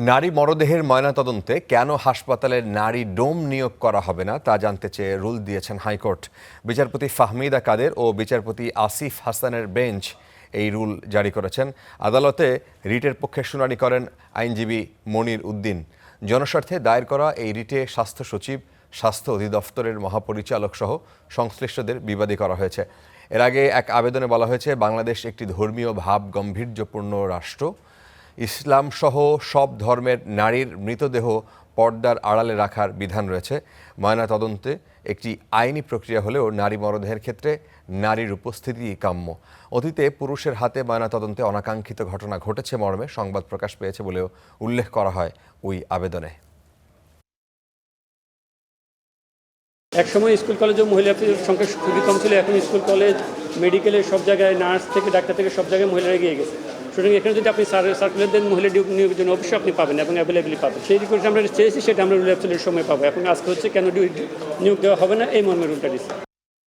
নারী মরদেহের ময়নাতদন্তে কেন হাসপাতালে নারী ডোম নিয়োগ করা হবে না তা জানতে চেয়ে রুল দিয়েছেন হাইকোর্ট। বিচারপতি ফাহমিদা কাদের ও বিচারপতি আসিফ হাসানের বেঞ্চ এই রুল জারি করেছেন। আদালতে রিটের পক্ষে শুনানি করেন আইনজীবী মনির উদ্দিন। জনস্বার্থে দায়ের করা এই রিটে স্বাস্থ্য সচিব, স্বাস্থ্য অধিদপ্তরের মহাপরিচালক সহ সংশ্লিষ্টদের বিবাদী করা হয়েছে। এর আগে এক আবেদনে বলা হয়েছে, বাংলাদেশ একটি ধর্মীয় ভাব গাম্ভীর্যপূর্ণ রাষ্ট্র। ইসলাম সহ সব ধর্মের নারীর মৃতদেহ পর্দার আড়ালে রাখার বিধান রয়েছে। ময়নাতদন্তে একটি আইনি প্রক্রিয়া হলেও নারী মরদেহের ক্ষেত্রে নারীর উপস্থিতি কাম্য। অতীতে পুরুষের হাতে ময়নাতদন্তে অনাকাঙ্ক্ষিত ঘটনা ঘটেছে মর্মে সংবাদ প্রকাশ পেয়েছে বলেও উল্লেখ করা হয় ওই আবেদনে। একসময় স্কুল কলেজে মহিলাদের সংখ্যা খুবই কম ছিল, এখন স্কুল কলেজ মেডিকেলে সব জায়গায় নার্স থেকে ডাক্তার থেকে সব জায়গায় মহিলারা এগিয়ে গেছে। সুতরাং এখানে যদি আপনি সার্কুলার দেন মহিলা নিয়োগের জন্য অবশ্যই আপনি পাবেন এবং অ্যাভেলেবলি পাবেন। সেই রিকোয়েস্ট আমরা চেয়েছি, সেটা আমরা রুল অ্যাপসেলের সময় পাবো। এখন আজকে হচ্ছে কেন নিয়োগ দেওয়া হবে না এই মর্মে রুলটা দিচ্ছি।